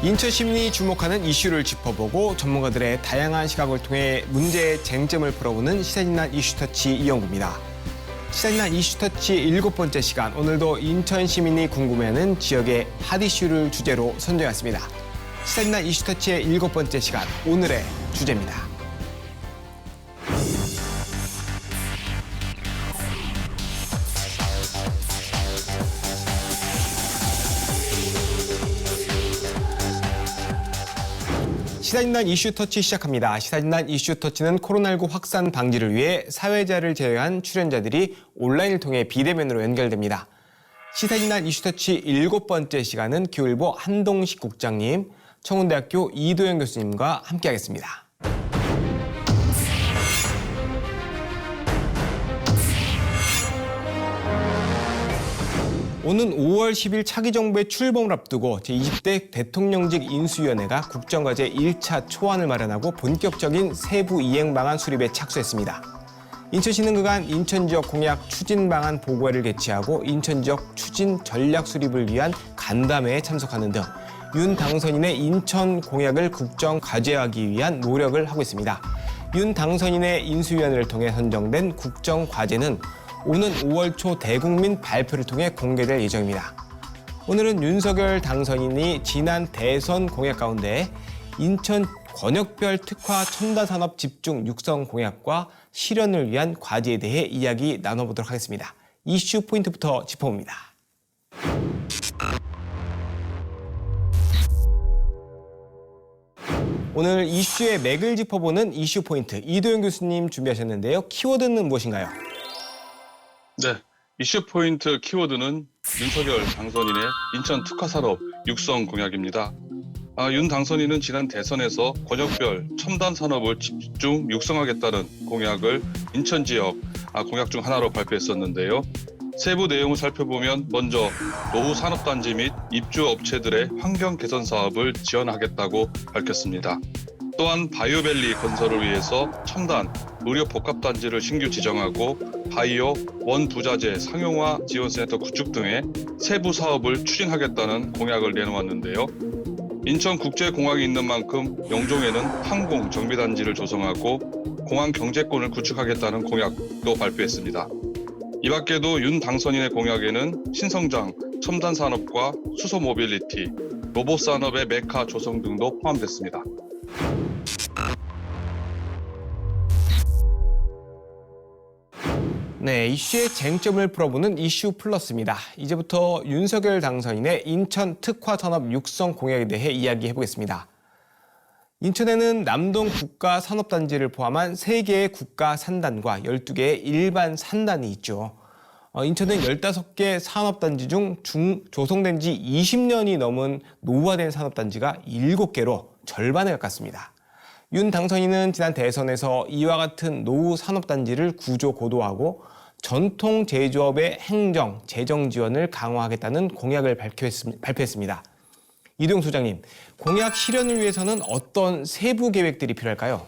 인천시민이 주목하는 이슈를 짚어보고 전문가들의 다양한 시각을 통해 문제의 쟁점을 풀어보는 시사진난 이슈터치 이영구입니다. 시사진난 이슈터치 7번째 시간, 오늘도 인천 시민이 궁금해하는 지역의 핫 이슈를 주제로 선정했습니다. 시사진난 이슈터치의 7번째 시간, 오늘의 주제입니다. 시사진난 이슈터치 시작합니다. 시사진난 이슈터치는 코로나19 확산 방지를 위해 사회자를 제외한 출연자들이 온라인을 통해 비대면으로 연결됩니다. 시사진난 이슈터치 7번째 시간은 기후일보 한동식 국장님, 청운대학교 이도영 교수님과 함께하겠습니다. 오는 5월 10일 차기 정부의 출범을 앞두고 제20대 대통령직 인수위원회가 국정과제 1차 초안을 마련하고 본격적인 세부 이행 방안 수립에 착수했습니다. 인천시는 그간 인천 지역 공약 추진 방안 보고회를 개최하고 인천 지역 추진 전략 수립을 위한 간담회에 참석하는 등 윤 당선인의 인천 공약을 국정 과제화하기 위한 노력을 하고 있습니다. 윤 당선인의 인수위원회를 통해 선정된 국정 과제는 오는 5월 초 대국민 발표를 통해 공개될 예정입니다. 오늘은 윤석열 당선인이 지난 대선 공약 가운데 인천 권역별 특화 첨단산업 집중 육성 공약과 실현을 위한 과제에 대해 이야기 나눠보도록 하겠습니다. 이슈 포인트부터 짚어봅니다. 오늘 이슈의 맥을 짚어보는 이슈 포인트, 이도영 교수님 준비하셨는데요. 키워드는 무엇인가요? 네, 이슈 포인트 키워드는 윤석열 당선인의 인천 특화산업 육성 공약입니다. 윤 당선인은 지난 대선에서 권역별 첨단 산업을 집중 육성하겠다는 공약을 인천 지역 공약 중 하나로 발표했었는데요. 세부 내용을 살펴보면 먼저 노후 산업단지 및 입주업체들의 환경 개선 사업을 지원하겠다고 밝혔습니다. 또한 바이오밸리 건설을 위해서 첨단 의료 복합단지를 신규 지정하고 바이오 원부자재 상용화 지원센터 구축 등의 세부 사업을 추진하겠다는 공약을 내놓았는데요. 인천국제공항이 있는 만큼 영종에는 항공 정비단지를 조성하고 공항 경제권을 구축하겠다는 공약도 발표했습니다. 이 밖에도 윤 당선인의 공약에는 신성장, 첨단 산업과 수소 모빌리티, 로봇 산업의 메카 조성 등도 포함됐습니다. 네, 이슈의 쟁점을 풀어보는 이슈 플러스입니다. 이제부터 윤석열 당선인의 인천 특화 산업 육성 공약에 대해 이야기해보겠습니다. 인천에는 남동 국가 산업단지를 포함한 3개의 국가 산단과 12개의 일반 산단이 있죠. 인천은 15개 산업단지 중 조성된 지 20년이 넘은 노후화된 산업단지가 7개로 절반에 가깝습니다. 윤 당선인은 지난 대선에서 이와 같은 노후 산업단지를 구조 고도화하고 전통 제조업의 행정, 재정 지원을 강화하겠다는 공약을 발표했습니다. 이도영 소장님, 공약 실현을 위해서는 어떤 세부 계획들이 필요할까요?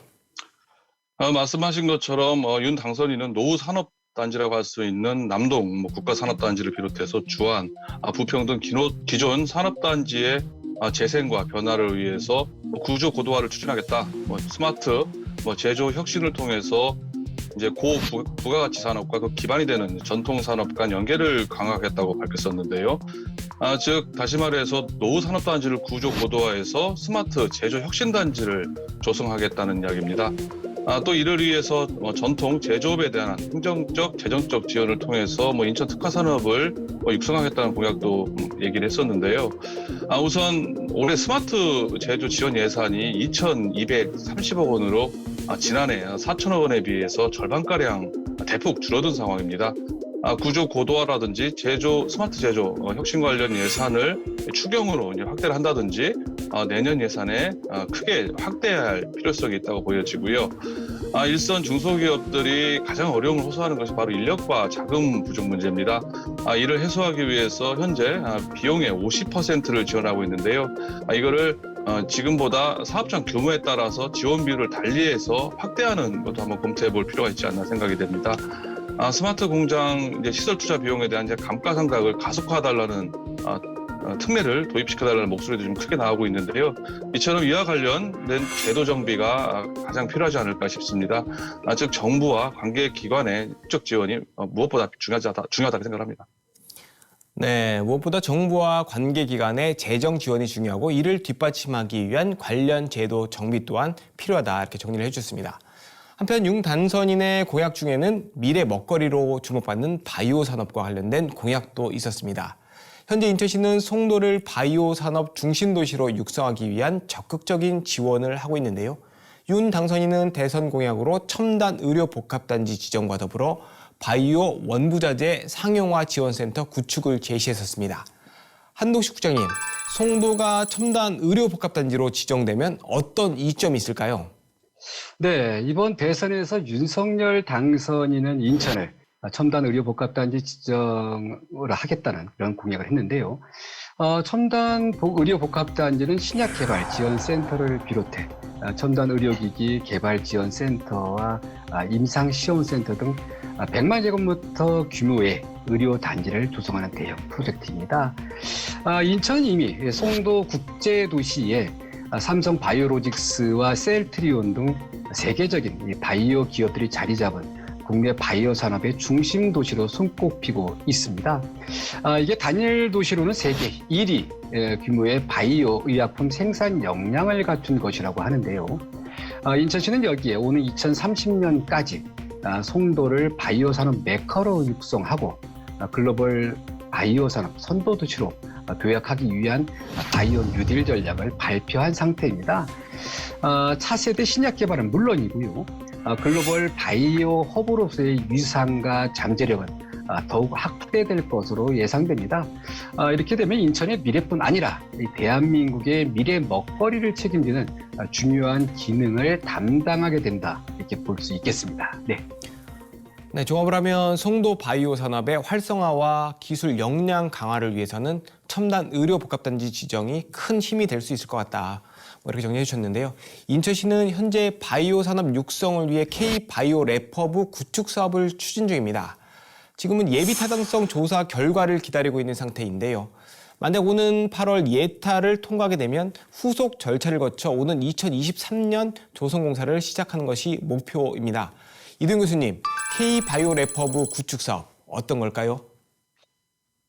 말씀하신 것처럼 윤 당선인은 노후 산업단지라고 할 수 있는 남동 국가산업단지를 비롯해서 주안, 부평 등 기존 산업단지의 재생과 변화를 위해서 구조 고도화를 추진하겠다. 스마트 제조 혁신을 통해서 이제 고부가가치 산업과 그 기반이 되는 전통 산업 간 연계를 강화하겠다고 밝혔었는데요. 즉 다시 말해서 노후 산업단지를 구조 고도화해서 스마트 제조 혁신 단지를 조성하겠다는 이야기입니다. 또 이를 위해서 전통 제조업에 대한 행정적, 재정적 지원을 통해서 인천 특화 산업을 육성하겠다는 공약도 얘기를 했었는데요. 우선 올해 스마트 제조 지원 예산이 2,230억 원으로 지난해 4천억 원에 비해서 절반가량 대폭 줄어든 상황입니다. 구조 고도화라든지 스마트 제조 혁신 관련 예산을 추경으로 이제 확대를 한다든지 내년 예산에 크게 확대할 필요성이 있다고 보여지고요. 일선 중소기업들이 가장 어려움을 호소하는 것이 바로 인력과 자금 부족 문제입니다. 이를 해소하기 위해서 현재 비용의 50%를 지원하고 있는데요. 이거를 지금보다 사업장 규모에 따라서 지원 비율을 달리해서 확대하는 것도 한번 검토해 볼 필요가 있지 않나 생각이 됩니다. 스마트 공장 시설 투자 비용에 대한 감가상각을 가속화해달라는 특례를 도입시켜달라는 목소리도 좀 크게 나오고 있는데요. 이처럼 이와 관련된 제도 정비가 가장 필요하지 않을까 싶습니다. 즉 정부와 관계기관의 국적 지원이 무엇보다 중요하다고 생각합니다. 네, 무엇보다 정부와 관계기관의 재정 지원이 중요하고 이를 뒷받침하기 위한 관련 제도 정비 또한 필요하다 이렇게 정리를 해주셨습니다. 한편 윤 당선인의 공약 중에는 미래 먹거리로 주목받는 바이오 산업과 관련된 공약도 있었습니다. 현재 인천시는 송도를 바이오 산업 중심 도시로 육성하기 위한 적극적인 지원을 하고 있는데요. 윤 당선인은 대선 공약으로 첨단 의료 복합단지 지정과 더불어 바이오 원부자재 상용화 지원센터 구축을 제시했었습니다. 한동식 국장님, 송도가 첨단 의료 복합단지로 지정되면 어떤 이점이 있을까요? 네, 이번 대선에서 윤석열 당선인은 인천을 첨단 의료 복합단지 지정을 하겠다는 그런 공약을 했는데요. 첨단 의료 복합단지는 신약개발 지원센터를 비롯해 첨단 의료기기 개발 지원센터와 임상시험센터 등 100만 제곱미터 규모의 의료단지를 조성하는 대형 프로젝트입니다. 인천은 이미 송도 국제도시에 삼성 바이오로직스와 셀트리온 등 세계적인 바이오 기업들이 자리 잡은 국내 바이오 산업의 중심 도시로 손꼽히고 있습니다. 이게 단일 도시로는 세계 1위 규모의 바이오 의약품 생산 역량을 갖춘 것이라고 하는데요. 인천시는 여기에 오는 2030년까지 송도를 바이오 산업 메카로 육성하고 글로벌 바이오 산업 선도 도시로 도약하기 위한 바이오 뉴딜 전략을 발표한 상태입니다. 차세대 신약 개발은 물론이고요. 글로벌 바이오 허브로서의 위상과 잠재력은 더욱 확대될 것으로 예상됩니다. 이렇게 되면 인천의 미래뿐 아니라 대한민국의 미래 먹거리를 책임지는 중요한 기능을 담당하게 된다, 이렇게 볼 수 있겠습니다. 네, 종합을 하면 송도 바이오 산업의 활성화와 기술 역량 강화를 위해서는 첨단 의료 복합단지 지정이 큰 힘이 될 수 있을 것 같다. 이렇게 정리해 주셨는데요. 인천시는 현재 바이오 산업 육성을 위해 K-바이오 래퍼브 구축 사업을 추진 중입니다. 지금은 예비 타당성 조사 결과를 기다리고 있는 상태인데요. 만약 오는 8월 예타를 통과하게 되면 후속 절차를 거쳐 오는 2023년 조성공사를 시작하는 것이 목표입니다. 이동 교수님, K-바이오 래퍼브 구축 사업 어떤 걸까요?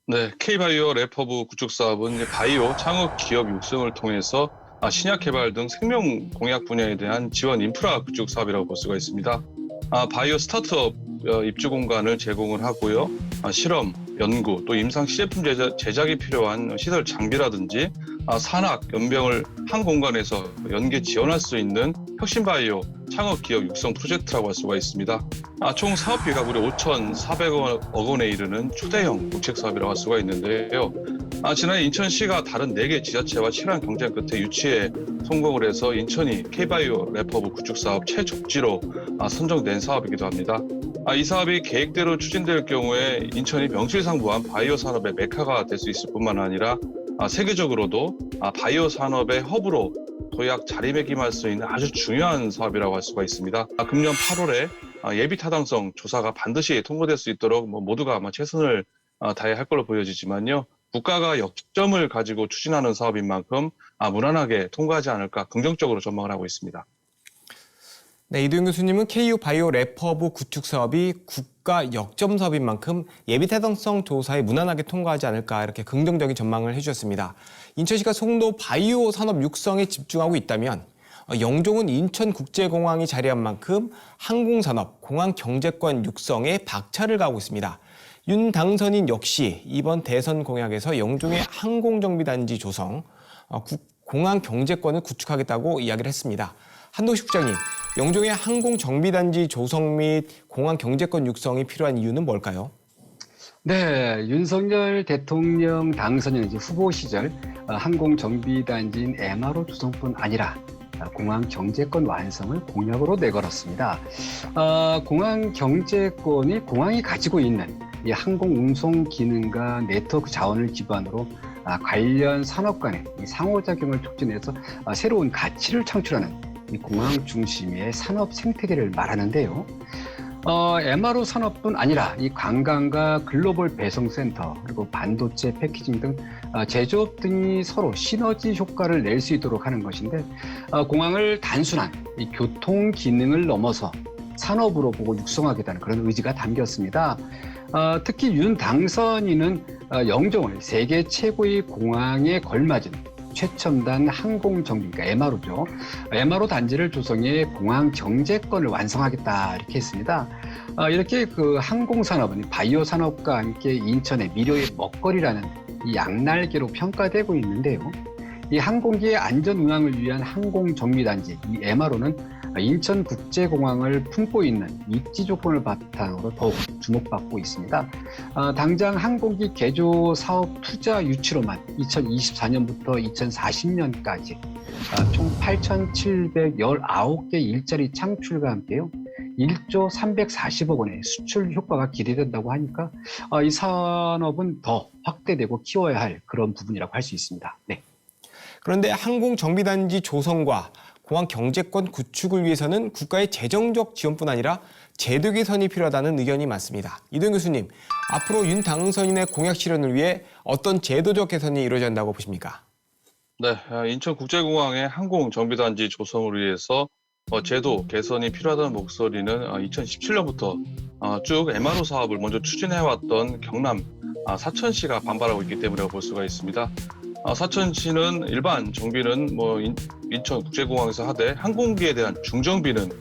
네, K-바이오 래퍼브 구축 사업은 바이오 창업 기업 육성을 통해서 신약 개발 등 생명 공약 분야에 대한 지원 인프라 구축 사업이라고 볼 수가 있습니다. 바이오 스타트업 입주 공간을 제공을 하고요. 실험, 연구, 또 임상 시제품 제작이 필요한 시설 장비라든지 산학, 연병을 한 공간에서 연계 지원할 수 있는 혁신 바이오 창업 기업 육성 프로젝트라고 할 수가 있습니다. 총 사업비가 무려 5,400억 원에 이르는 초대형 국책 사업이라고 할 수가 있는데요. 지난해 인천시가 다른 4개 지자체와 치열한 경쟁 끝에 유치에 성공을 해서 인천이 K-바이오 래퍼브 구축 사업 최적지로 선정된 사업이기도 합니다. 이 사업이 계획대로 추진될 경우에 인천이 명실상부한 바이오 산업의 메카가 될 수 있을 뿐만 아니라 세계적으로도 바이오 산업의 허브로 도약 자리매김할 수 있는 아주 중요한 사업이라고 할 수가 있습니다. 금년 8월에 예비 타당성 조사가 반드시 통과될 수 있도록 모두가 아마 최선을 다해야 할 걸로 보여지지만요. 국가가 역점을 가지고 추진하는 사업인 만큼 무난하게 통과하지 않을까 긍정적으로 전망을 하고 있습니다. 네, 이도영 교수님은 KU-바이오 래퍼브 구축 사업이 국가 역점 사업인 만큼 예비 타당성 조사에 무난하게 통과하지 않을까 이렇게 긍정적인 전망을 해주셨습니다. 인천시가 송도 바이오 산업 육성에 집중하고 있다면 영종은 인천국제공항이 자리한 만큼 항공산업, 공항 경제권 육성에 박차를 가하고 있습니다. 윤 당선인 역시 이번 대선 공약에서 영종의 항공정비단지 조성, 공항 경제권을 구축하겠다고 이야기를 했습니다. 한동식 국장님, 영종의 항공정비단지 조성 및 공항 경제권 육성이 필요한 이유는 뭘까요? 네, 윤석열 대통령 당선인 후보 시절 항공정비단지인 MRO 조성뿐 아니라 공항 경제권 완성을 공약으로 내걸었습니다. 공항 경제권이 공항이 가지고 있는 이 항공 운송 기능과 네트워크 자원을 기반으로 관련 산업 간의 이 상호작용을 촉진해서 새로운 가치를 창출하는 이 공항 중심의 산업 생태계를 말하는데요. MRO 산업뿐 아니라 이 관광과 글로벌 배송센터 그리고 반도체 패키징 등 제조업 등이 서로 시너지 효과를 낼 수 있도록 하는 것인데 공항을 단순한 이 교통 기능을 넘어서 산업으로 보고 육성하겠다는 그런 의지가 담겼습니다. 특히 윤 당선인은 영종을 세계 최고의 공항에 걸맞은 최첨단 항공정비, 그러니까 MRO죠. MRO 단지를 조성해 공항 경제권을 완성하겠다 이렇게 했습니다. 이렇게 그 항공산업은 바이오 산업과 함께 인천의 미래의 먹거리라는 이 양날개로 평가되고 있는데요. 이 항공기의 안전 운항을 위한 항공정비단지, 이 MRO는 인천국제공항을 품고 있는 입지 조건을 바탕으로 더욱 주목받고 있습니다. 당장 항공기 개조 사업 투자 유치로만 2024년부터 2040년까지 총 8,719개 일자리 창출과 함께요. 1조 340억 원의 수출 효과가 기대된다고 하니까 이 산업은 더 확대되고 키워야 할 그런 부분이라고 할 수 있습니다. 네. 그런데 항공정비단지 조성과 공항 경제권 구축을 위해서는 국가의 재정적 지원뿐 아니라 제도 개선이 필요하다는 의견이 많습니다. 이동 교수님, 앞으로 윤 당선인의 공약 실현을 위해 어떤 제도적 개선이 이루어져야 한다고 보십니까? 네, 인천국제공항의 항공정비단지 조성을 위해서 제도 개선이 필요하다는 목소리는 2017년부터 쭉 MRO 사업을 먼저 추진해왔던 경남 사천시가 반발하고 있기 때문이라고 볼 수가 있습니다. 사천시는 일반 정비는 인천국제공항에서 하되 항공기에 대한 중정비는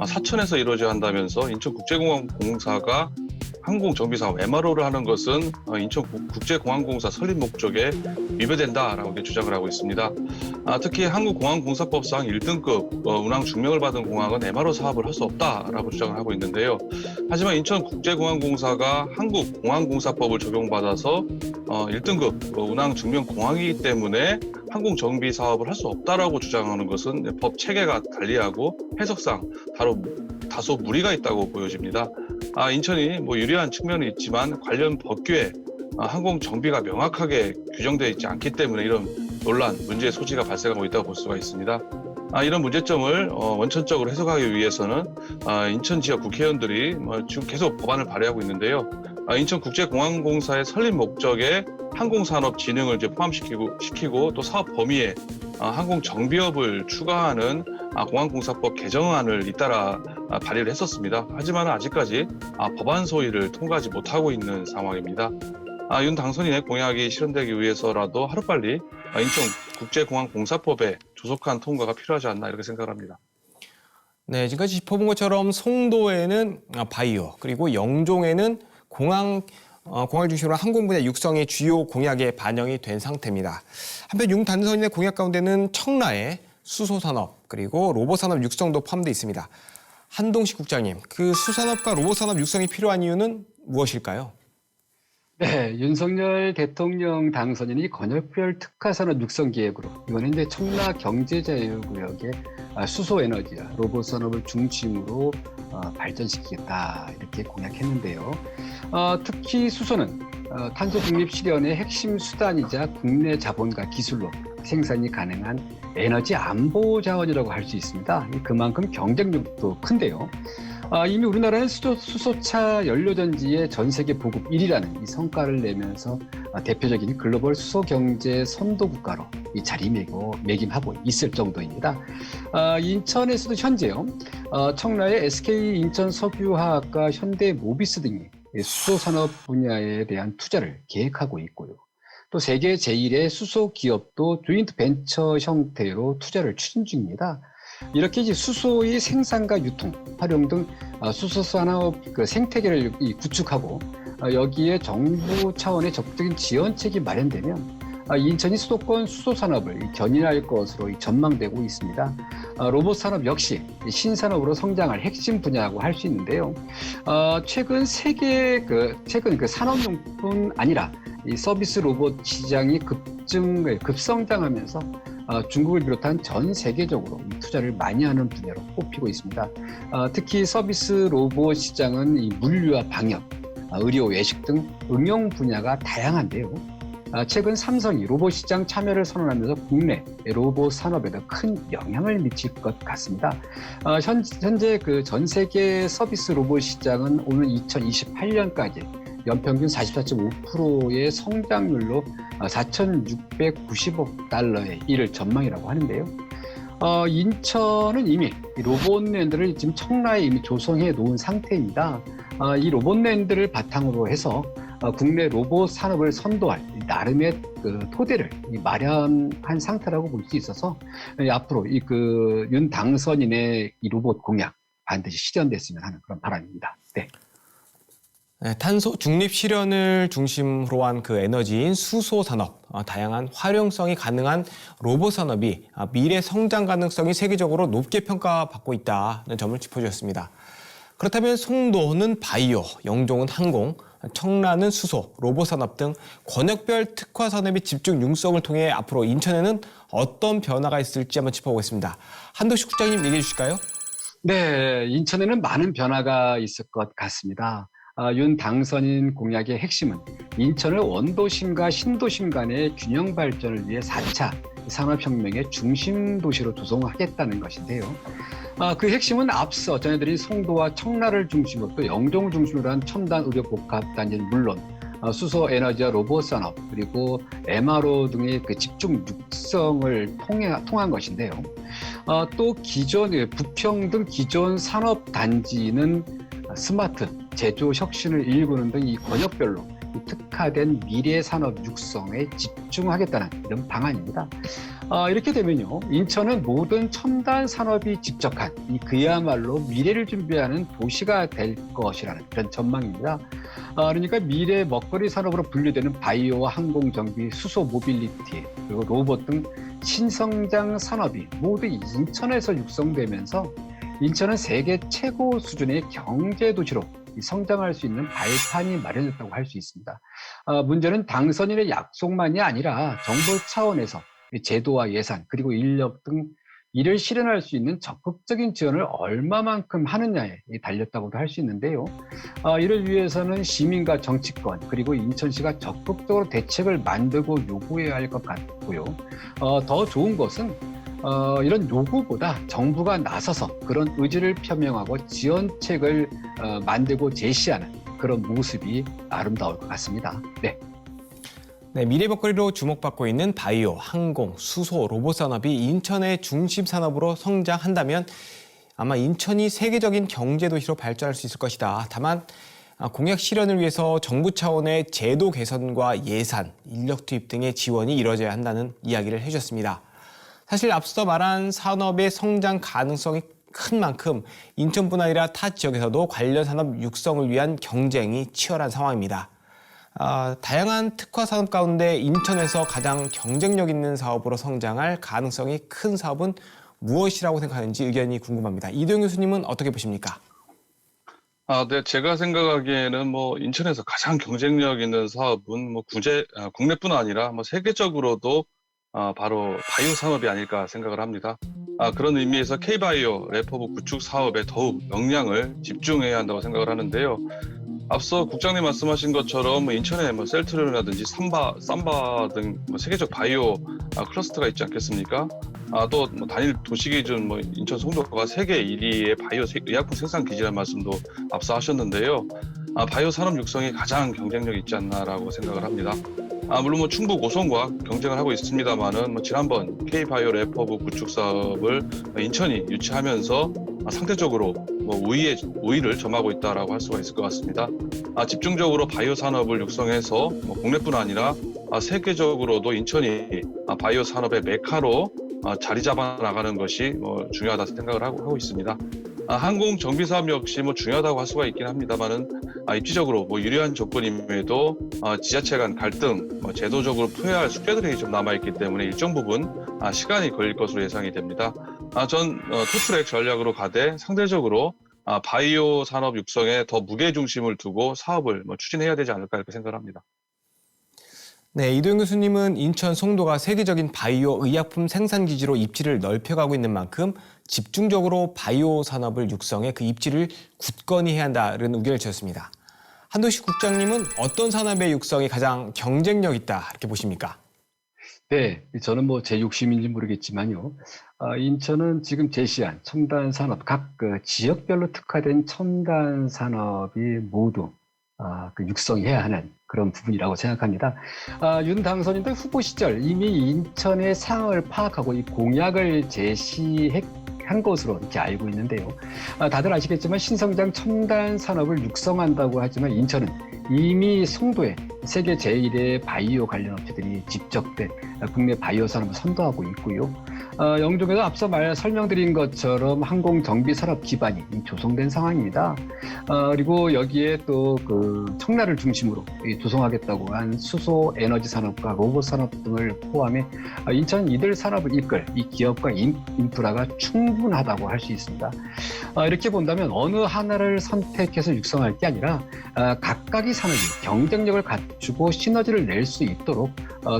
사천에서 이루어져야 한다면서 인천국제공항공사가 항공정비사업 MRO를 하는 것은 인천국제공항공사 설립 목적에 위배된다라고 주장을 하고 있습니다. 특히 한국공항공사법상 1등급 운항 증명을 받은 공항은 MRO 사업을 할 수 없다라고 주장을 하고 있는데요. 하지만 인천국제공항공사가 한국공항공사법을 적용받아서 1등급 운항 증명 공항이기 때문에 항공정비 사업을 할 수 없다라고 주장하는 것은 법 체계가 달리하고 해석상 다소 무리가 있다고 보여집니다. 인천이 유리한 측면이 있지만 관련 법규에 항공 정비가 명확하게 규정되어 있지 않기 때문에 이런 논란, 문제의 소지가 발생하고 있다고 볼 수가 있습니다. 이런 문제점을 원천적으로 해석하기 위해서는 인천 지역 국회의원들이 지금 계속 법안을 발의하고 있는데요. 인천국제공항공사의 설립 목적에 항공산업진흥을 포함시키고 또 사업 범위에 항공정비업을 추가하는 공항공사법 개정안을 잇따라 발의를 했었습니다. 하지만 아직까지 법안 소위를 통과하지 못하고 있는 상황입니다. 윤 당선인의 공약이 실현되기 위해서라도 하루빨리 인천국제공항공사법의 조속한 통과가 필요하지 않나 이렇게 생각합니다. 네, 지금까지 짚어본 것처럼 송도에는 바이오, 그리고 영종에는 공항을 중심으로 항공 분야 육성의 주요 공약에 반영이 된 상태입니다. 한편 윤 당선인의 공약 가운데는 청라의 수소산업 그리고 로봇산업 육성도 포함되어 있습니다. 한동식 국장님, 그 수산업과 로봇산업 육성이 필요한 이유는 무엇일까요? 네, 윤석열 대통령 당선인이 권역별 특화산업 육성 계획으로 이번에 이제 청라 경제자유구역에 수소에너지와 로봇산업을 중심으로 발전시키겠다 이렇게 공약했는데요. 특히 수소는 탄소 중립 실현의 핵심 수단이자 국내 자본과 기술로 생산이 가능한 에너지 안보 자원이라고 할 수 있습니다. 그만큼 경쟁력도 큰데요. 이미 우리나라는 수소차 연료전지의 전 세계 보급 1위라는 이 성과를 내면서 대표적인 글로벌 수소 경제 선도 국가로 이 자리매김하고 있을 정도입니다. 인천에서도 현재요, 청라의 SK 인천 석유화학과 현대 모비스 등이 수소 산업 분야에 대한 투자를 계획하고 있고요. 또 세계 제1의 수소 기업도 조인트 벤처 형태로 투자를 추진 중입니다. 이렇게 이제 수소의 생산과 유통, 활용 등 수소 산업 생태계를 구축하고 여기에 정부 차원의 적극적인 지원책이 마련되면 인천이 수도권 수소 산업을 견인할 것으로 전망되고 있습니다. 로봇 산업 역시 신산업으로 성장할 핵심 분야라고 할 수 있는데요. 최근 산업용뿐 아니라 이 서비스 로봇 시장이 급성장하면서 중국을 비롯한 전 세계적으로 투자를 많이 하는 분야로 꼽히고 있습니다. 특히 서비스 로봇 시장은 이 물류와 방역, 의료, 외식 등 응용 분야가 다양한데요. 최근 삼성이 로봇 시장 참여를 선언하면서 국내 로봇 산업에도 큰 영향을 미칠 것 같습니다. 현재 그 전 세계 서비스 로봇 시장은 오는 2028년까지 연평균 44.5%의 성장률로 4,690억 달러에 이를 전망이라고 하는데요. 인천은 이미 로봇랜드를 지금 청라에 이미 조성해 놓은 상태입니다. 이 로봇랜드를 바탕으로 해서 국내 로봇 산업을 선도할 나름의 그 토대를 마련한 상태라고 볼 수 있어서 앞으로 윤 당선인의 이 로봇 공약 반드시 실현됐으면 하는 그런 바람입니다. 네. 네, 탄소 중립 실현을 중심으로 한 그 에너지인 수소 산업, 다양한 활용성이 가능한 로봇 산업이 미래 성장 가능성이 세계적으로 높게 평가받고 있다는 점을 짚어주셨습니다. 그렇다면 송도는 바이오, 영종은 항공, 청라는 수소, 로봇 산업 등 권역별 특화 산업의 집중 융성을 통해 앞으로 인천에는 어떤 변화가 있을지 한번 짚어보겠습니다. 한도식 국장님 얘기해 주실까요? 네, 인천에는 많은 변화가 있을 것 같습니다. 윤 당선인 공약의 핵심은 인천을 원도심과 신도심 간의 균형 발전을 위해 4차 산업혁명의 중심 도시로 조성하겠다는 것인데요. 그 핵심은 앞서 전해드린 송도와 청라를 중심으로 또 영종을 중심으로 한 첨단 의료 복합 단지는 물론 수소 에너지와 로봇 산업 그리고 MRO 등의 그 집중 육성을 통한 것인데요. 또 기존 부평 등 기존 산업 단지는 스마트 제조 혁신을 일구는 등 이 권역별로 특화된 미래 산업 육성에 집중하겠다는 이런 방안입니다. 이렇게 되면요, 인천은 모든 첨단 산업이 집적한 그야말로 미래를 준비하는 도시가 될 것이라는 그런 전망입니다. 그러니까 미래 먹거리 산업으로 분류되는 바이오, 항공, 정비, 수소, 모빌리티 그리고 로봇 등 신성장 산업이 모두 인천에서 육성되면서 인천은 세계 최고 수준의 경제 도시로 성장할 수 있는 발판이 마련됐다고 할 수 있습니다. 문제는 당선인의 약속만이 아니라 정부 차원에서 제도와 예산 그리고 인력 등 이를 실현할 수 있는 적극적인 지원을 얼마만큼 하느냐에 달렸다고도 할 수 있는데요. 이를 위해서는 시민과 정치권 그리고 인천시가 적극적으로 대책을 만들고 요구해야 할 것 같고요. 더 좋은 것은 이런 요구보다 정부가 나서서 그런 의지를 표명하고 지원책을 만들고 제시하는 그런 모습이 아름다울 것 같습니다. 네. 네, 미래 먹거리로 주목받고 있는 바이오, 항공, 수소, 로봇 산업이 인천의 중심 산업으로 성장한다면 아마 인천이 세계적인 경제 도시로 발전할 수 있을 것이다. 다만 공약 실현을 위해서 정부 차원의 제도 개선과 예산, 인력 투입 등의 지원이 이루어져야 한다는 이야기를 해주셨습니다. 사실 앞서 말한 산업의 성장 가능성이 큰 만큼 인천뿐 아니라 타 지역에서도 관련 산업 육성을 위한 경쟁이 치열한 상황입니다. 다양한 특화 산업 가운데 인천에서 가장 경쟁력 있는 사업으로 성장할 가능성이 큰 사업은 무엇이라고 생각하는지 의견이 궁금합니다. 이도영 교수님은 어떻게 보십니까? 네, 제가 생각하기에는 인천에서 가장 경쟁력 있는 사업은 국내뿐 아니라 세계적으로도 바로 바이오 산업이 아닐까 생각을 합니다. 그런 의미에서 K바이오 래퍼브 구축 사업에 더욱 역량을 집중해야 한다고 생각을 하는데요. 앞서 국장님 말씀하신 것처럼 인천에 셀트리온이라든지 삼바 등 세계적 바이오 클러스터가 있지 않겠습니까? 또 단일 도시 기준 인천 송도가 세계 1위의 바이오 의약품 생산 기지라는 말씀도 앞서 하셨는데요. 바이오 산업 육성이 가장 경쟁력이 있지 않나라고 생각을 합니다. 물론 충북 오송과 경쟁을 하고 있습니다만은 지난번 K바이오 래퍼브 구축 사업을 인천이 유치하면서 상대적으로 우위를 점하고 있다라고 할 수가 있을 것 같습니다. 집중적으로 바이오 산업을 육성해서 국내뿐 아니라 세계적으로도 인천이 바이오 산업의 메카로 자리 잡아 나가는 것이 중요하다 생각을 하고 있습니다. 항공 정비 사업 역시 중요하다고 할 수가 있긴 합니다만은 입지적으로 유리한 조건임에도 지자체 간 갈등, 제도적으로 풀어야 할 숙제들이 좀 남아있기 때문에 일정 부분 시간이 걸릴 것으로 예상이 됩니다. 전 투트랙 전략으로 가되 상대적으로 바이오 산업 육성에 더 무게 중심을 두고 사업을 추진해야 되지 않을까 이렇게 생각을 합니다. 네, 이도영 교수님은 인천 송도가 세계적인 바이오 의약품 생산 기지로 입지를 넓혀가고 있는 만큼 집중적으로 바이오 산업을 육성해 그 입지를 굳건히 해야 한다는 의견을 주셨습니다. 한동식 국장님은 어떤 산업의 육성이 가장 경쟁력 있다 이렇게 보십니까? 네, 저는 뭐 제 욕심인지 모르겠지만요. 인천은 지금 제시한 첨단 산업, 각 그 지역별로 특화된 첨단 산업이 모두 그 육성해야 하는 그런 부분이라고 생각합니다. 윤 당선인도 후보 시절 이미 인천의 상황을 파악하고 이 공약을 제시한 것으로 이렇게 알고 있는데요. 다들 아시겠지만 신성장 첨단 산업을 육성한다고 하지만 인천은 이미 송도에 세계 제1의 바이오 관련 업체들이 집적된 국내 바이오 산업을 선도하고 있고요. 영종에도 앞서 설명드린 것처럼 항공 정비 산업 기반이 조성된 상황입니다. 그리고 여기에 또 그 청라를 중심으로 조성하겠다고 한 수소 에너지 산업과 로봇 산업 등을 포함해 인천 이들 산업을 이끌 이 기업과 인프라가 충분하다고 할 수 있습니다. 이렇게 본다면 어느 하나를 선택해서 육성할 게 아니라 각각의 산업이 경쟁력을 갖추고 시너지를 낼 수 있도록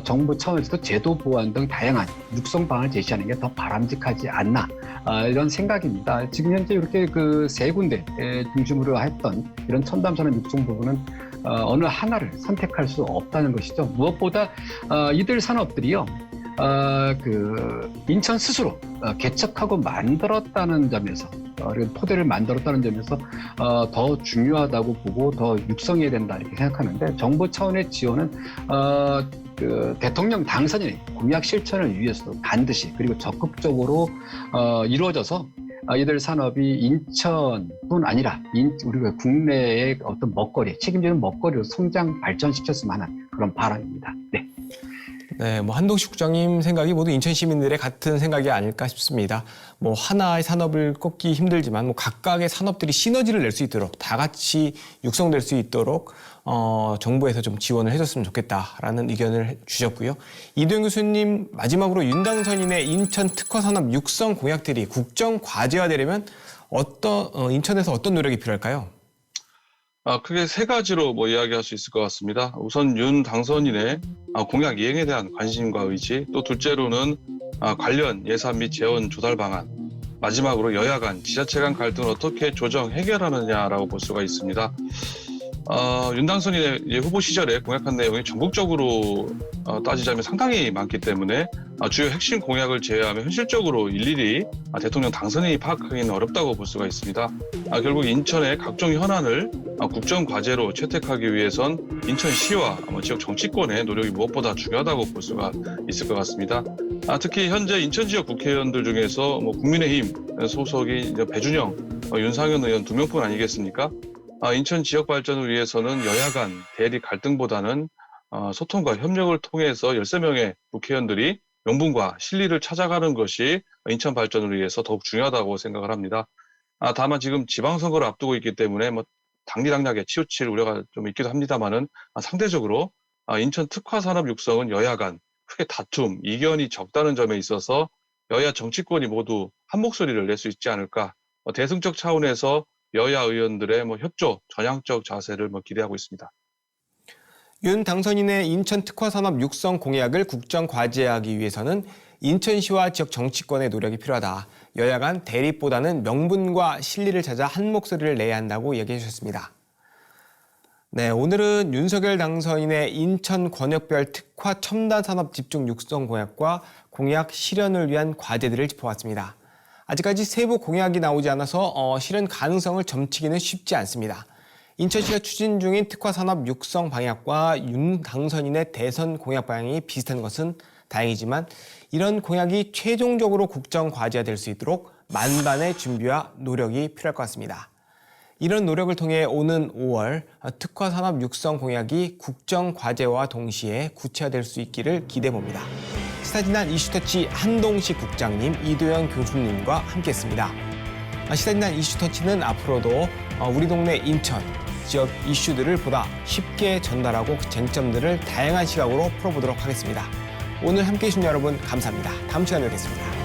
정부 차원에서도 제도 보완 등 다양한 육성 방안을 제시하는 게 더 바람직하지 않나 이런 생각입니다. 지금 현재 이렇게 그 세 군데 중심으로 했던 이런 첨단 산업 육성 부분은 어느 하나를 선택할 수 없다는 것이죠. 무엇보다 이들 산업들이요. 그 인천 스스로 개척하고 만들었다는 점에서 토대를 만들었다는 점에서 더 중요하다고 보고 더 육성해야 된다 이렇게 생각하는데 정부 차원의 지원은 그 대통령 당선인의 공약 실천을 위해서도 반드시 그리고 적극적으로 이루어져서 이들 산업이 인천뿐 아니라 우리가 국내의 어떤 책임지는 먹거리로 성장 발전시켰으면 하는 그런 바람입니다. 네. 네, 한동식 국장님 생각이 모두 인천 시민들의 같은 생각이 아닐까 싶습니다. 하나의 산업을 꼽기 힘들지만 각각의 산업들이 시너지를 낼 수 있도록 다 같이 육성될 수 있도록 정부에서 좀 지원을 해줬으면 좋겠다라는 의견을 주셨고요. 이도영 교수님 마지막으로 윤 당선인의 인천 특화 산업 육성 공약들이 국정 과제화되려면 인천에서 어떤 노력이 필요할까요? 크게 세 가지로 이야기할 수 있을 것 같습니다. 우선 윤 당선인의 공약 이행에 대한 관심과 의지, 또 둘째로는 관련 예산 및 재원 조달 방안, 마지막으로 여야 간, 지자체 간 갈등을 어떻게 조정, 해결하느냐라고 볼 수가 있습니다. 윤 당선인의 후보 시절에 공약한 내용이 전국적으로 따지자면 상당히 많기 때문에 주요 핵심 공약을 제외하면 현실적으로 일일이 대통령 당선인이 파악하기는 어렵다고 볼 수가 있습니다. 결국 인천의 각종 현안을 국정 과제로 채택하기 위해선 인천시와 지역 정치권의 노력이 무엇보다 중요하다고 볼 수가 있을 것 같습니다. 특히 현재 인천 지역 국회의원들 중에서 국민의힘 소속이 배준영, 윤상현 의원 2명뿐 아니겠습니까? 인천 지역 발전을 위해서는 여야 간 대립 갈등보다는 소통과 협력을 통해서 13명의 국회의원들이 명분과 실리를 찾아가는 것이 인천 발전을 위해서 더욱 중요하다고 생각을 합니다. 다만 지금 지방선거를 앞두고 있기 때문에 당리당략에 치우칠 우려가 좀 있기도 합니다만은 상대적으로 인천 특화 산업 육성은 여야 간 크게 다툼, 이견이 적다는 점에 있어서 여야 정치권이 모두 한 목소리를 낼 수 있지 않을까. 대승적 차원에서 여야 의원들의 협조, 전향적 자세를 기대하고 있습니다. 윤 당선인의 인천 특화 산업 육성 공약을 국정 과제하기 위해서는 인천시와 지역 정치권의 노력이 필요하다. 여야 간 대립보다는 명분과 실리를 찾아 한 목소리를 내야 한다고 얘기해 주셨습니다. 네, 오늘은 윤석열 당선인의 인천 권역별 특화 첨단 산업 집중 육성 공약과 공약 실현을 위한 과제들을 짚어봤습니다. 아직까지 세부 공약이 나오지 않아서 실현 가능성을 점치기는 쉽지 않습니다. 인천시가 추진 중인 특화 산업 육성 방향과 윤 당선인의 대선 공약 방향이 비슷한 것은 다행이지만 이런 공약이 최종적으로 국정 과제화될 수 있도록 만반의 준비와 노력이 필요할 것 같습니다. 이런 노력을 통해 오는 5월 특화 산업 육성 공약이 국정 과제와 동시에 구체화될 수 있기를 기대해봅니다. 시사지난 이슈터치 한동식 국장님, 이도영 교수님과 함께했습니다. 시사지난 이슈터치는 앞으로도 우리 동네 인천 지역 이슈들을 보다 쉽게 전달하고 그 쟁점들을 다양한 시각으로 풀어보도록 하겠습니다. 오늘 함께해 주신 여러분 감사합니다. 다음 시간에 뵙겠습니다.